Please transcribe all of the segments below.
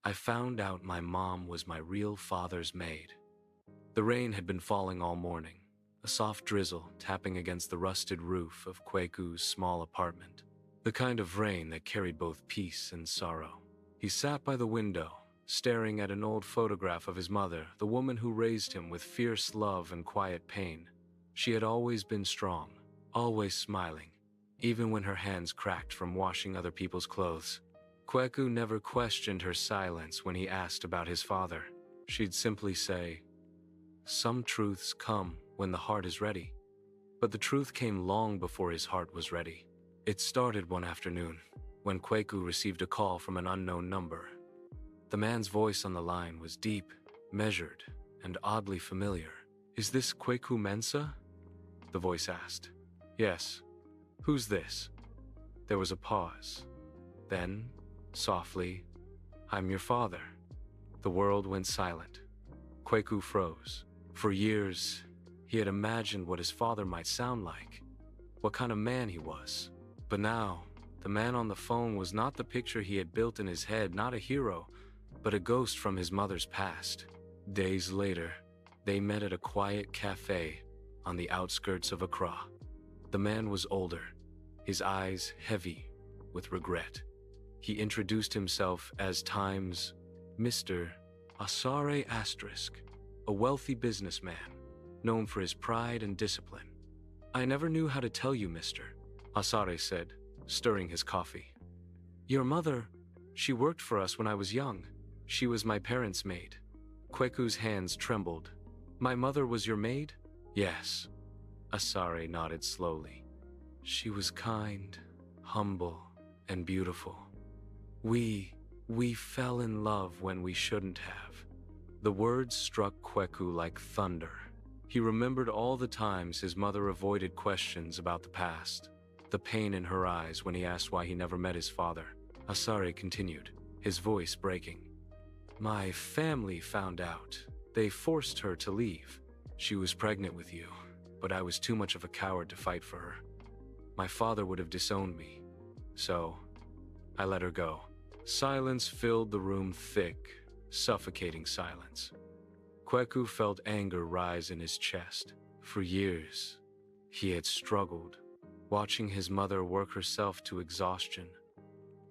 I found out my mom was my real father's maid. The rain had been falling all morning, a soft drizzle tapping against the rusted roof of Kweku's small apartment, the kind of rain that carried both peace and sorrow. He sat by the window, staring at an old photograph of his mother, the woman who raised him with fierce love and quiet pain. She had always been strong, always smiling, even when her hands cracked from washing other people's clothes. Kweku never questioned her silence when he asked about his father. She'd simply say, "Some truths come when the heart is ready." But the truth came long before his heart was ready. It started one afternoon, when Kweku received a call from an unknown number. The man's voice on the line was deep, measured, and oddly familiar. "Is this Kweku Mensa?" the voice asked. "Yes. Who's this?" There was a pause. Then, softly, "I'm your father." The world went silent. Kweku froze. For years, he had imagined what his father might sound like, what kind of man he was. But now, the man on the phone was not the picture he had built in his head, not a hero, but a ghost from his mother's past. Days later, they met at a quiet cafe on the outskirts of Accra. The man was older, his eyes heavy with regret. He introduced himself as Time's Mr. Asare Asterisk, a wealthy businessman, known for his pride and discipline. "I never knew how to tell you, mister," Asare said, stirring his coffee. "Your mother, she worked for us when I was young. She was my parents' maid." Kweku's hands trembled. "My mother was your maid?" "Yes." Asare nodded slowly. "She was kind, humble, and beautiful. We fell in love when we shouldn't have." The words struck Kweku like thunder. He remembered all the times his mother avoided questions about the past, the pain in her eyes when he asked why he never met his father. Asare continued, his voice breaking. "My family found out. They forced her to leave. She was pregnant with you, but I was too much of a coward to fight for her. My father would have disowned me, so I let her go." Silence filled the room, thick, suffocating silence. Kweku felt anger rise in his chest. For years, he had struggled, watching his mother work herself to exhaustion,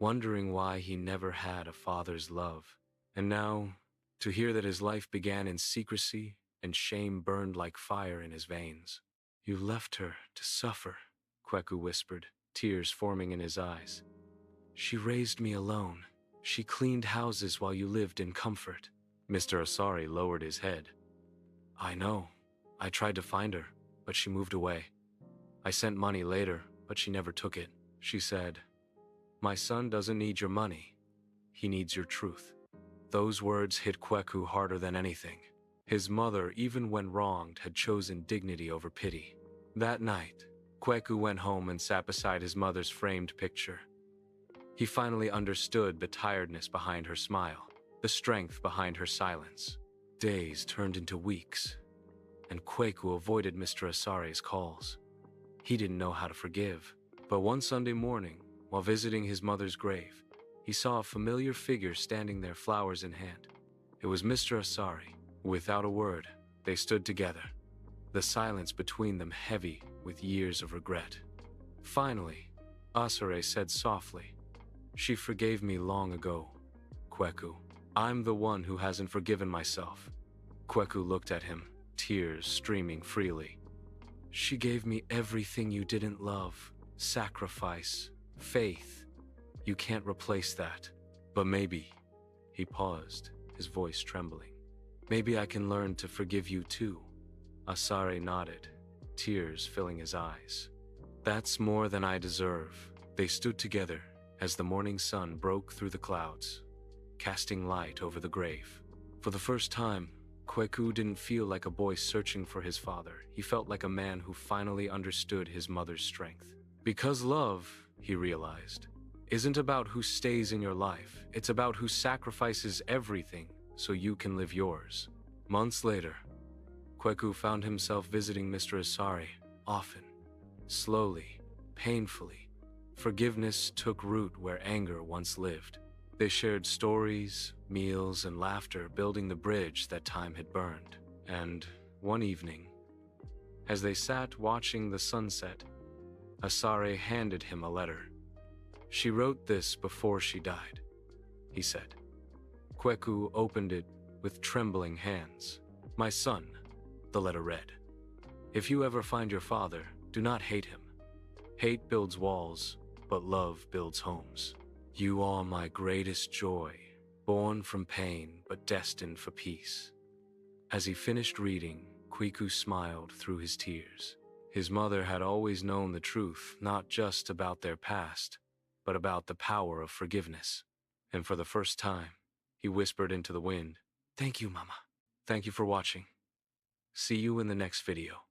wondering why he never had a father's love. And now, to hear that his life began in secrecy and shame burned like fire in his veins. "You left her to suffer," Kweku whispered, tears forming in his eyes. "She raised me alone. She cleaned houses while you lived in comfort." Mr. Asari lowered his head. "I know. I tried to find her, but she moved away. I sent money later, but she never took it." She said, "My son doesn't need your money. He needs your truth." Those words hit Kweku harder than anything. His mother, even when wronged, had chosen dignity over pity. That night, Kweku went home and sat beside his mother's framed picture. He finally understood the tiredness behind her smile, the strength behind her silence. Days turned into weeks, and Kweku avoided Mr. Asari's calls. He didn't know how to forgive. But one Sunday morning, while visiting his mother's grave, he saw a familiar figure standing there, flowers in hand. It was Mr. Asari. Without a word, they stood together, the silence between them heavy with years of regret. Finally, Asare said softly, "She forgave me long ago, Kweku. I'm the one who hasn't forgiven myself." Kweku looked at him, tears streaming freely. "She gave me everything you didn't love, sacrifice, faith. You can't replace that. But maybe," he paused, his voice trembling, "maybe I can learn to forgive you too." Asare nodded, tears filling his eyes. "That's more than I deserve." They stood together as the morning sun broke through the clouds, casting light over the grave. For the first time, Kweku didn't feel like a boy searching for his father. He felt like a man who finally understood his mother's strength. Because love, he realized, isn't about who stays in your life. It's about who sacrifices everything so you can live yours. Months later, Kweku found himself visiting Mr. Asari often, slowly, painfully. Forgiveness took root where anger once lived. They shared stories, meals, and laughter, building the bridge that time had burned. And one evening, as they sat watching the sunset, Asare handed him a letter. "She wrote this before she died," he said. Kweku opened it with trembling hands. "My son," the letter read, "if you ever find your father, do not hate him. Hate builds walls, but love builds homes. You are my greatest joy, born from pain but destined for peace." As he finished reading, Kweku smiled through his tears. His mother had always known the truth, not just about their past, but about the power of forgiveness. And for the first time, he whispered into the wind, "Thank you, Mama. Thank you for watching. See you in the next video."